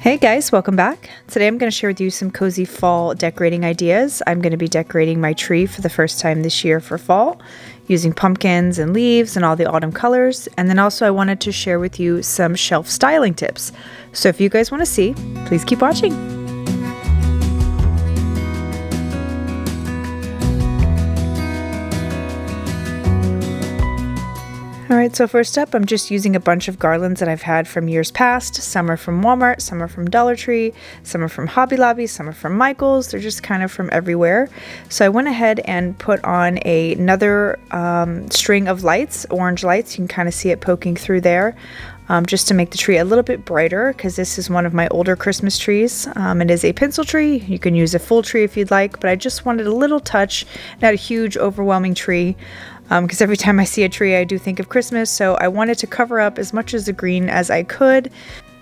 Hey guys, welcome back. Today I'm going to share with you some cozy fall decorating ideas. I'm going to be decorating my tree for the first time this year for fall, using pumpkins and leaves and all the autumn colors. And then also I wanted to share with you some shelf styling tips. So if you guys want to see, please keep watching. Alright, so first up, I'm just using a bunch of garlands that I've had from years past. Some are from Walmart, some are from Dollar Tree, some are from Hobby Lobby, some are from Michael's. They're just kind of from everywhere. So I went ahead and put on another string of lights, orange lights. You can kind of see it poking through there. Just to make the tree a little bit brighter, because this is one of my older Christmas trees. It is a pencil tree. You can use a full tree if you'd like, but I just wanted a little touch, not a huge overwhelming tree, because every time I see a tree I do think of Christmas, so I wanted to cover up as much as the green as I could.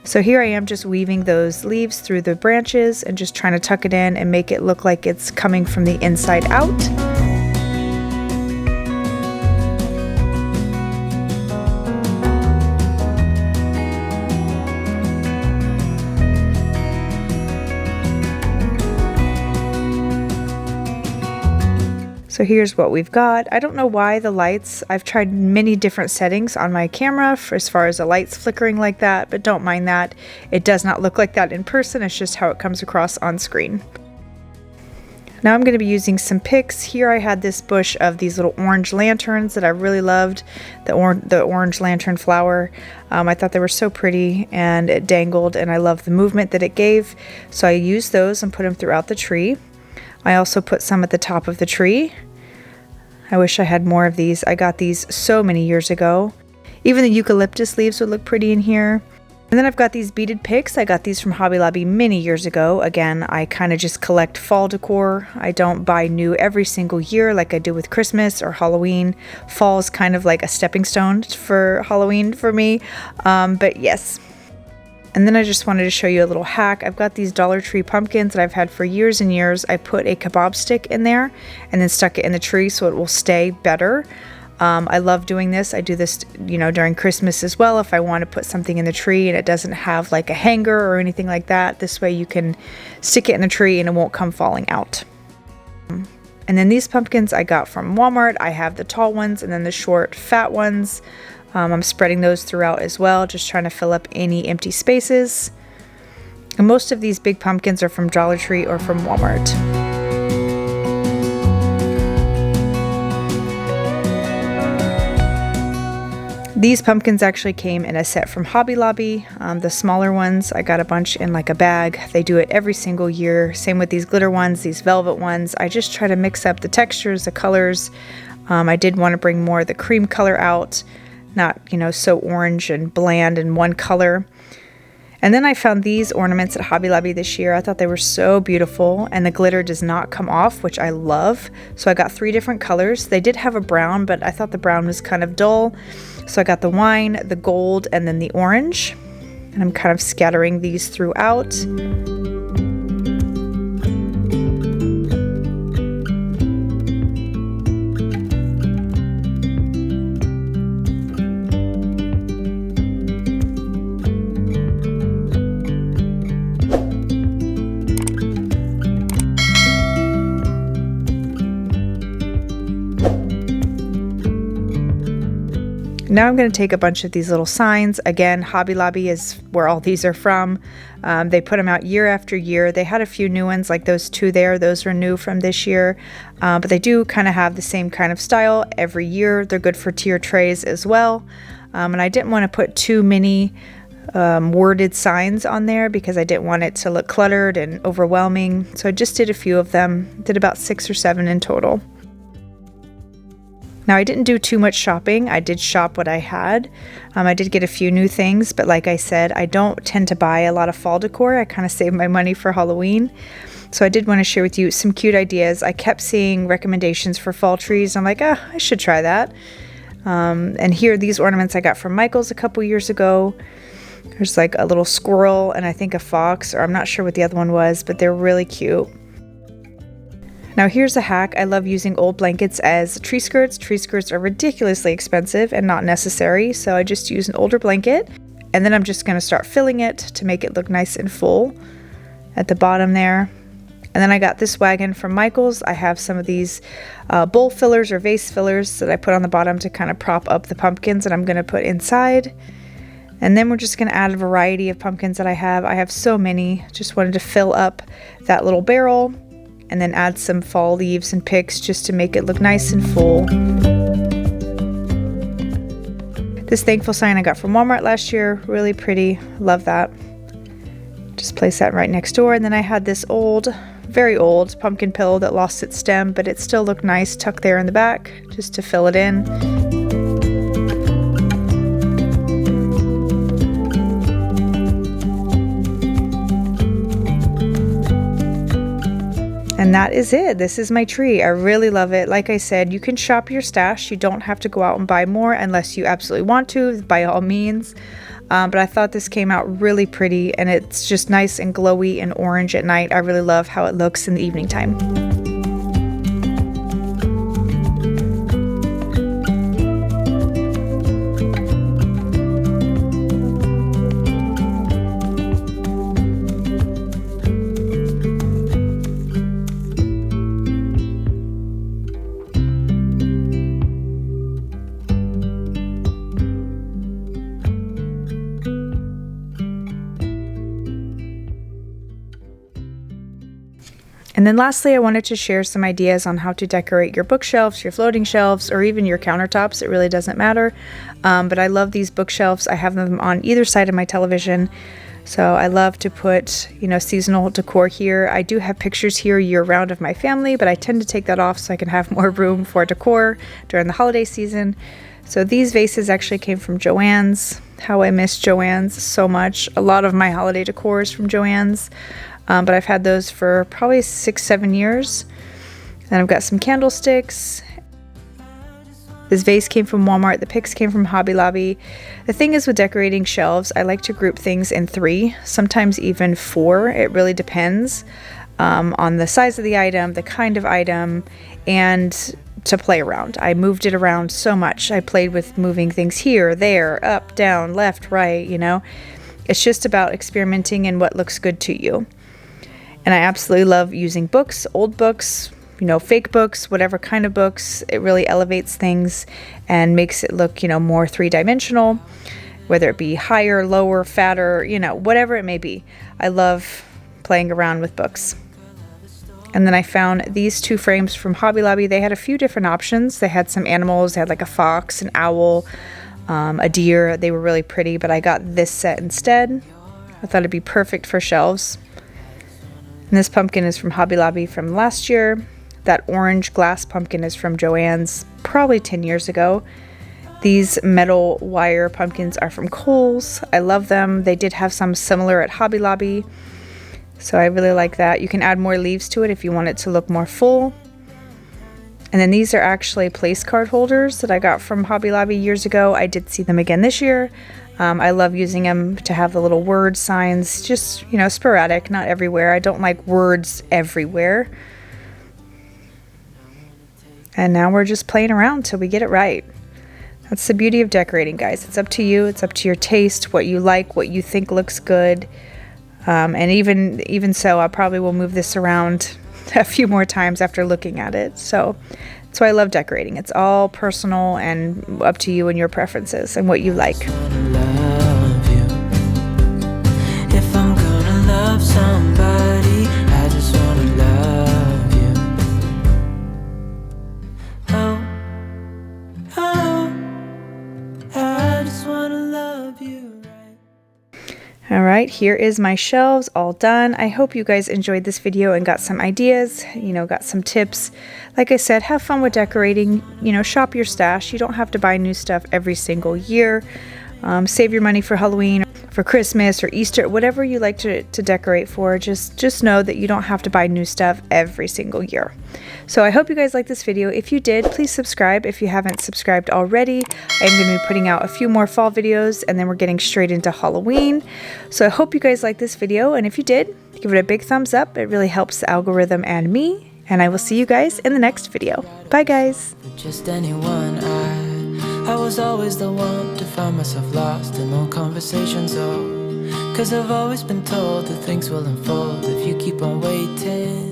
So here I am just weaving those leaves through the branches and just trying to tuck it in and make it look like it's coming from the inside out. So here's what we've got. I don't know why the lights, I've tried many different settings on my camera for as far as the lights flickering like that, but don't mind that. It does not look like that in person, it's just how it comes across on screen. Now I'm going to be using some picks. Here I had this bush of these little orange lanterns that I really loved, the orange lantern flower. I thought they were so pretty and it dangled, and I loved the movement that it gave. So I used those and put them throughout the tree. I also put some at the top of the tree. I wish I had more of these. I got these so many years ago. Even the eucalyptus leaves would look pretty in here. And then I've got these beaded picks. I got these from Hobby Lobby many years ago. Again, I kind of just collect fall decor. I don't buy new every single year like I do with Christmas or Halloween. Fall is kind of like a stepping stone for Halloween for me. But yes. And then I just wanted to show you a little hack. I've got these Dollar Tree pumpkins that I've had for years and years. I put a kebab stick in there and then stuck it in the tree so it will stay better. I love doing this. I do this, during Christmas as well if I want to put something in the tree and it doesn't have like a hanger or anything like that. This way you can stick it in the tree and it won't come falling out. And then these pumpkins I got from Walmart. I have the tall ones and then the short, fat ones. I'm spreading those throughout as well, just trying to fill up any empty spaces. And most of these big pumpkins are from Dollar Tree or from Walmart. These pumpkins actually came in a set from Hobby Lobby. The smaller ones, I got a bunch in like a bag. They do it every single year. Same with these glitter ones, these velvet ones. I just try to mix up the textures, the colors. I did want to bring more of the cream color out. Not, so orange and bland in one color. And then I found these ornaments at Hobby Lobby this year. I thought they were so beautiful, and the glitter does not come off, which I love. So I got 3 different colors. They did have a brown, but I thought the brown was kind of dull. So I got the wine, the gold, and then the orange. And I'm kind of scattering these throughout. Now I'm going to take a bunch of these little signs. Again, Hobby Lobby is where all these are from. They put them out year after year. They had a few new ones like those 2 there. Those are new from this year. But they do kind of have the same kind of style every year. They're good for tier trays as well. And I didn't want to put too many worded signs on there because I didn't want it to look cluttered and overwhelming. So I just did a few of them. Did about 6 or 7 in total. Now I didn't do too much shopping. I did shop what I had. I did get a few new things, but like I said, I don't tend to buy a lot of fall decor. I kind of save my money for Halloween. So I did want to share with you some cute ideas. I kept seeing recommendations for fall trees. I'm like, I should try that. And here, these ornaments I got from Michael's a couple years ago. There's like a little squirrel and I think a fox, or I'm not sure what the other one was, but they're really cute. Now here's a hack. I love using old blankets as tree skirts. Tree skirts are ridiculously expensive and not necessary, so I just use an older blanket And then I'm just going to start filling it to make it look nice and full at the bottom there. And then I got this wagon from Michael's. I have some of these bowl fillers or vase fillers that I put on the bottom to kind of prop up the pumpkins that I'm going to put inside. And then we're just going to add a variety of pumpkins that I have. I have so many. Just wanted to fill up that little barrel and then add some fall leaves and picks just to make it look nice and full. This thankful sign I got from Walmart last year, really pretty, love that. Just place that right next door. And then I had this old, very old pumpkin pillow that lost its stem, but it still looked nice tucked there in the back just to fill it in. And that is it. This is my tree. I really love it. Like I said, you can shop your stash. You don't have to go out and buy more unless you absolutely want to, by all means. But I thought this came out really pretty, and it's just nice and glowy and orange at night. I really love how it looks in the evening time. And then lastly, I wanted to share some ideas on how to decorate your bookshelves, your floating shelves, or even your countertops. It really doesn't matter. But I love these bookshelves. I have them on either side of my television. So I love to put, seasonal decor here. I do have pictures here year round of my family, but I tend to take that off so I can have more room for decor during the holiday season. So these vases actually came from Joann's. How I miss Joann's so much. A lot of my holiday decor is from Joann's. But I've had those for probably 6-7 years. And I've got some candlesticks. This vase came from Walmart. The picks came from Hobby Lobby. The thing is with decorating shelves, I like to group things in 3, sometimes even 4. It really depends on the size of the item, the kind of item, and to play around. I moved it around so much. I played with moving things here, there, up, down, left, right, It's just about experimenting and what looks good to you. And I absolutely love using books, old books, fake books, whatever kind of books. It really elevates things and makes it look, more 3-dimensional, whether it be higher, lower, fatter, whatever it may be. I love playing around with books. And then I found these 2 frames from Hobby Lobby. They had a few different options. They had some animals. They had like a fox, an owl, a deer. They were really pretty, but I got this set instead. I thought it'd be perfect for shelves. And this pumpkin is from Hobby Lobby from last year. That orange glass pumpkin is from Joann's probably 10 years ago. These metal wire pumpkins are from Kohl's. I love them. They did have some similar at Hobby Lobby. So I really like that. You can add more leaves to it if you want it to look more full. And then these are actually place card holders that I got from Hobby Lobby years ago. I did see them again this year. I love using them to have the little word signs, just, sporadic, not everywhere. I don't like words everywhere. And now we're just playing around till we get it right. That's the beauty of decorating, guys. It's up to you. It's up to your taste, what you like, what you think looks good. And even so, I probably will move this around a few more times after looking at it. So that's why I love decorating. It's all personal and up to you and your preferences and what you like. Somebody, I just wanna love you. I just wanna love you. All right, here is my shelves all done. I hope you guys enjoyed this video and got some ideas, got some tips. Like I said, have fun with decorating, shop your stash. You don't have to buy new stuff every single year. Save your money for Halloween, for Christmas or Easter, whatever you like to decorate for. Just know that you don't have to buy new stuff every single year. So I hope you guys liked this video. If you did, please subscribe if you haven't subscribed already. I'm going to be putting out a few more fall videos, and then we're getting straight into Halloween. So I hope you guys liked this video, and if you did, give it a big thumbs up. It really helps the algorithm and me, and I will see you guys in the next video. Bye guys. Just anyone I was always the one to find myself lost in long conversations, oh, 'cause I've always been told that things will unfold if you keep on waiting.